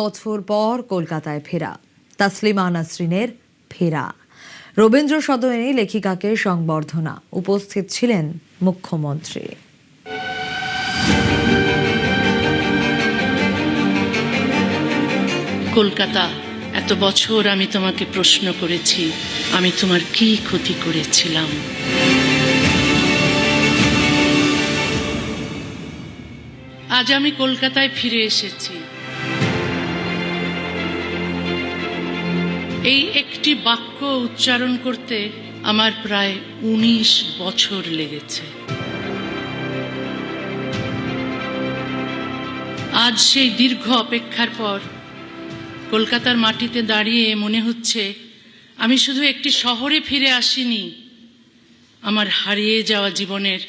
বছর পর কলকাতায় ফেরা, তাসলিমা নাসরিনের ফেরা। রবীন্দ্র সদনে লেখিকাকে সংবর্ধনা, উপস্থিত ছিলেন মুখ্যমন্ত্রী। কলকাতা, এত বছর আমি তোমাকে প্রশ্ন করেছি, আমি তোমার কি ক্ষতি করেছিলাম? আজ আমি কলকাতায় ফিরে এসেছি। এই একটি বাক্য উচ্চারণ করতে আমার প্রায় 19 বছর লেগেছে। আজ সেই দীর্ঘ অপেক্ষার পর কলকাতার মাটিতে দাঁড়িয়ে মনে হচ্ছে আমি শুধু একটি শহরে ফিরে আসিনি, আমার হারিয়ে যাওয়া জীবনের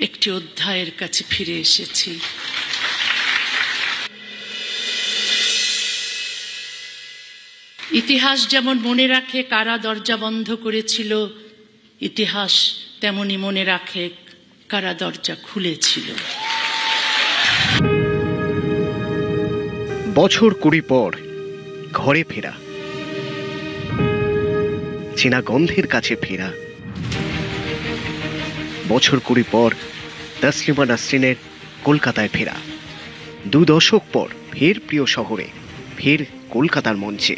একটি অধ্যায়ের কাছে ফিরে এসেছি। ইতিহাস যেমন মনে রাখে কারা দরজা বন্ধ করেছিল, ইতিহাস তেমনি মনে রাখে কারা দরজা খুলেছিল। বছর 20 পর ঘরে ফেরা, চেনা গন্ধের কাছে ফেরা। বছর 20 পর তাসলিমা নাসরিনের কলকাতায় ফেরা। 2 দশক পর ফের প্রিয় শহরে, ফের কলকাতার মঞ্চে।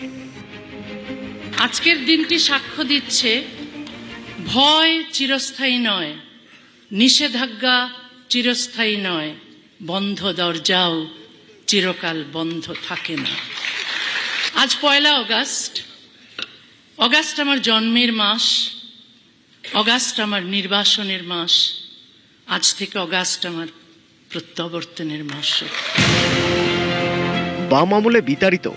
আজকের দিনটি সাক্ষ্য দিচ্ছে ভয় চিরস্থায়ী নয়, নিষেধাজ্ঞা চিরস্থায়ী নয়, বন্ধ দরজাও চিরকাল বন্ধ থাকে না। আজ 1 অগাস্ট। অগাস্ট আমার জন্মের মাস, অগাস্ট আমার নির্বাসনের মাস, আজ থেকে অগাস্ট আমার প্রত্যাবর্তনের মাস। বাম আমলে বিতাড়িত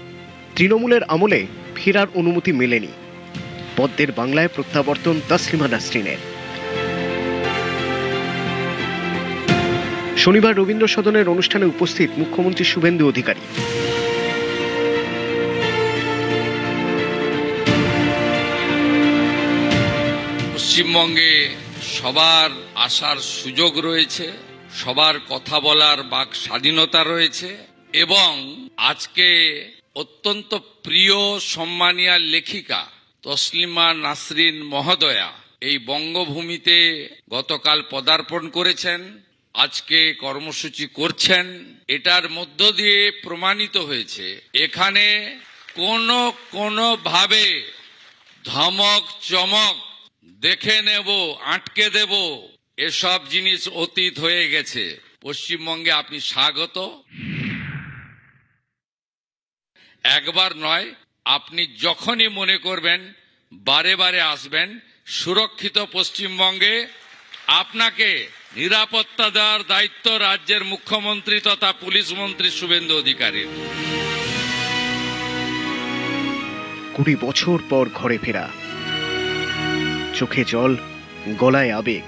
তৃণমূলের আমলে ফেরার অনুমতি মেলেনি। পদ্মের বাংলায় প্রত্যাবর্তন তাসলিমা নাসরিনের। শনিবার রবীন্দ্র সদনের অনুষ্ঠানে উপস্থিত মুখ্যমন্ত্রী শুভেন্দু অধিকারী। পশ্চিমবঙ্গে সবার আসার সুযোগ রয়েছে, সবার কথা বলার বাক স্বাধীনতা রয়েছে এবং আজকে অত্যন্ত প্রিয় সম্মানীয় লেখিকা তসলিমা নাসরিন মহোদয়া এই বঙ্গভূমিতে গতকাল পদার্পণ করেছেন, আজকে কর্মসূচি করছেন। এটার মধ্য দিয়ে প্রমাণিত হয়েছে এখানে কোনো ভাবে ধমক চমক, দেখে নেব, আটকে দেব, এসব জিনিস অতীত হয়ে গেছে। পশ্চিমবঙ্গে আপনি স্বাগত। একবার নয়, আপনি যখনই মনে করবেন বারে বারে আসবেন। সুরক্ষিত পশ্চিমবঙ্গে আপনাকে নিরাপত্তা দেওয়ার দায়িত্ব রাজ্যের মুখ্যমন্ত্রী তথা পুলিশ মন্ত্রী শুভেন্দু অধিকারীর। 20 বছর পর ঘরে ফেরা, চোখে জল, গলায় আবেগ,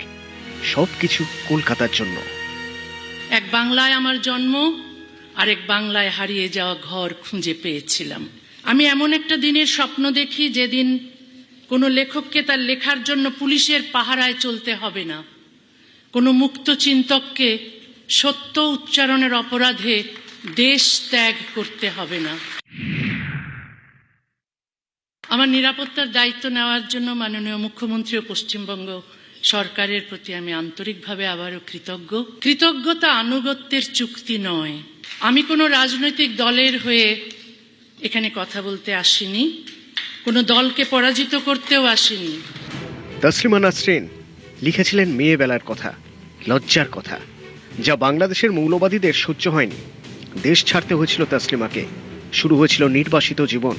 সবকিছু কলকাতার জন্য। এক বাংলায় আমার জন্ম, আরেক বাংলায় হারিয়ে যাওয়া ঘর খুঁজে পেয়েছিলাম। আমি এমন একটা দিনের স্বপ্ন দেখি যেদিন কোনো লেখককে তার লেখার জন্য পুলিশের পাহারায় চলতে হবে না, কোনো মুক্ত চিন্তককে সত্য উচ্চারণের অপরাধে দেশ ত্যাগ করতে হবে না। আমার নিরাপত্তার দায়িত্ব নেওয়ার জন্য মাননীয় মুখ্যমন্ত্রী ও পশ্চিমবঙ্গ সরকারের প্রতি আমি আন্তরিকভাবে আবারও কৃতজ্ঞ। কৃতজ্ঞতা আনুগত্যের চুক্তি নয়। আমি কোনো রাজনৈতিক দলের হয়ে এখানে কথা বলতে আসিনি, কোনো দলকে পরাজিত করতেও আসিনি। তাসলিমা নাসরিন লিখেছিলেন মেয়েবেলার কথা, লজ্জার কথা, যা বাংলাদেশের মৌলবাদীদের সহ্য হয়নি। দেশ ছাড়তে হয়েছিল তাসলিমাকে, শুরু হয়েছিল নির্বাসিত জীবন।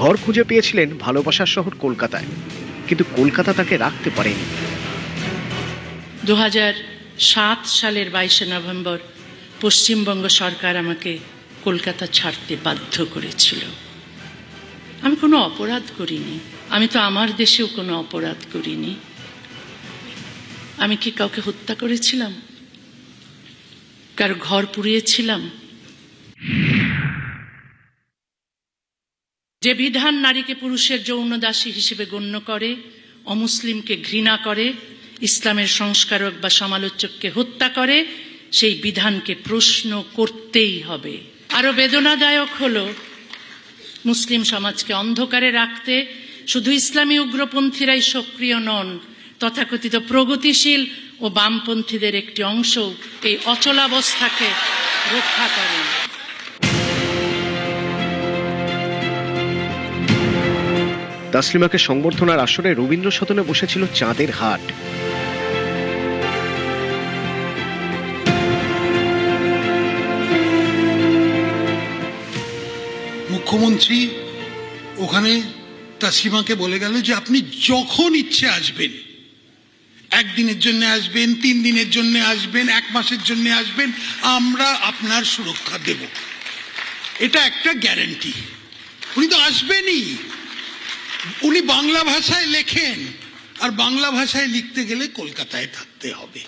ঘর খুঁজে পেয়েছিলেন ভালোবাসার শহর কলকাতায়, কিন্তু কলকাতা তাকে রাখতে পারেনি। 2007 সালের 22 নভেম্বর পশ্চিমবঙ্গ সরকার আমাকে কলকাতা ছাড়তে বাধ্য করেছিল। আমি কোনো অপরাধ করিনি, আমি তো আমার দেশেও কোনো অপরাধ করিনি। আমি কি কাউকে হত্যা করেছিলাম? কারো ঘর পুড়িয়েছিলাম? যে বিধান নারীকে পুরুষের যৌন দাসী হিসেবে গণ্য করে, অমুসলিমকে ঘৃণা করে, ইসলামের সংস্কারক বা সমালোচককে হত্যা করে, সেই বিধানকে প্রশ্ন করতেই হবে। আরো বেদনাদায়ক হলো মুসলিম সমাজকে অন্ধকারে রাখতে শুধু ইসলামী উগ্রপন্থীরাই সক্রিয় নন, তথাকথিত প্রগতিশীল ও বামপন্থীদের একটি অংশ এই অচলাবস্থাকে রক্ষা করেন। তাসলিমাকে সংবর্ধনার আসরে রবীন্দ্র সদনে বসেছিল চাঁদের হাট। মুখ্যমন্ত্রী ওখানে তাসলিমাকে বলে গেল যে আপনি যখন ইচ্ছে আসবেন, একদিনের জন্য আসবেন, 3 দিনের জন্য আসবেন, 1 মাসের জন্য আসবেন, আমরা আপনার সুরক্ষা দেব। এটা একটা গ্যারান্টি। উনি তো আসবেনই। উনি বাংলা ভাষায় লেখেন, আর বাংলা ভাষায় লিখতে গেলে কলকাতায় থাকতে হবে।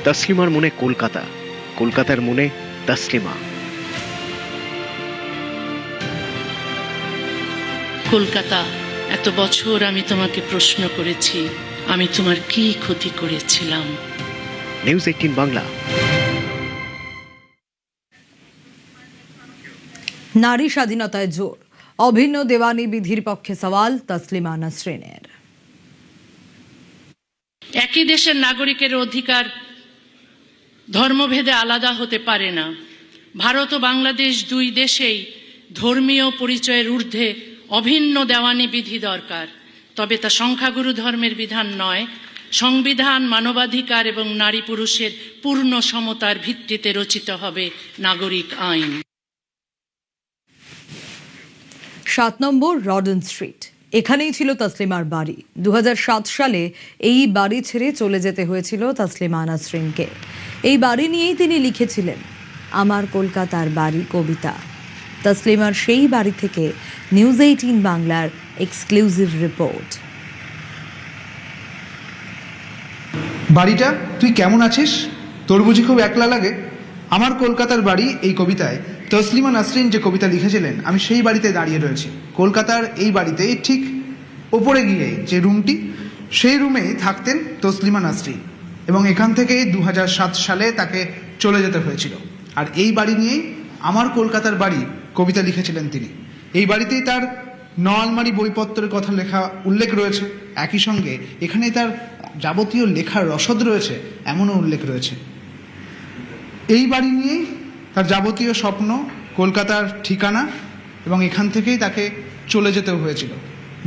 তাসলিমার মনে কলকাতা, কলকাতার মনে তাসলিমা। কলকাতা, এত বছর আমি তোমাকে প্রশ্ন করেছি, আমি তোমার কি ক্ষতি করেছিলাম? নিউজ 18 বাংলা। নারী স্বাধীনতায় জোর, অভিন্ন দেওয়ানি বিধির পক্ষে সওয়াল তসলিমা নাসরিনের। একই দেশের নাগরিকের অধিকার ধর্মভেদে আলাদা হতে পারে না। ভারত ও বাংলাদেশ 2 দেশেই ধর্মীয় পরিচয়ের ঊর্ধ্বে অভিন্ন দেওয়ানি বিধি দরকার, তবে তা সংখ্যাগুরু ধর্মের বিধান নয়। সংবিধান, মানবাধিকার এবং নারী পুরুষের পূর্ণ সমতার ভিত্তিতে রচিত হবে নাগরিক আইন। 7 নম্বর রডন স্ট্রিট, এখানেই ছিল তাসলিমার বাড়ি। 2007 সালে এই বাড়ি ছেড়ে চলে যেতে হয়েছিল তাসলিমা নাসরিনকে। এই বাড়ি নিয়েই তিনি লিখেছিলেন আমার কলকাতার বাড়ি কবিতা। তাসলিমার সেই বাড়ি থেকে নিউজ 18 বাংলার এক্সক্লুসিভ রিপোর্ট। বাড়িটা তুই কেমন আছিস, তোর বুঝি খুব একলা লাগে? আমার কলকাতার বাড়ি এই কবিতায় তসলিমা নাসরিন যে কবিতা লিখেছিলেন, আমি সেই বাড়িতে দাঁড়িয়ে রয়েছি। কলকাতার এই বাড়িতে ঠিক ওপরে গিয়ে যে রুমটি, সেই রুমেই থাকতেন তসলিমা নাসরিন, এবং এখান থেকে 2007 সালে তাকে চলে যেতে হয়েছিল। আর এই বাড়ি নিয়েই আমার কলকাতার বাড়ি কবিতা লিখেছিলেন তিনি। এই বাড়িতেই তার 9 আলমারি বইপত্রের কথা লেখা উল্লেখ রয়েছে। একই সঙ্গে এখানেই তার যাবতীয় লেখার রসদ রয়েছে, এমনও উল্লেখ রয়েছে। এই বাড়ি নিয়েই তার যাবতীয় স্বপ্ন, কলকাতার ঠিকানা, এবং এখান থেকেই তাকে চলে যেতেও হয়েছিল।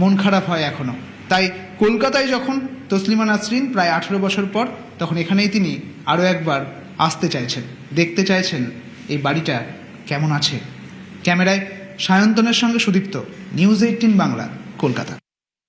মন খারাপ হয় এখনও। তাই কলকাতায় যখন তসলিমা নাসরিন প্রায় 18 বছর পর, তখন এখানেই তিনি আরও একবার আসতে চাইছেন, দেখতে চাইছেন এই বাড়িটা কেমন আছে। ক্যামেরায় সায়ন্তনের সঙ্গে সুদীপ্ত, নিউজ 18 বাংলা, কলকাতা।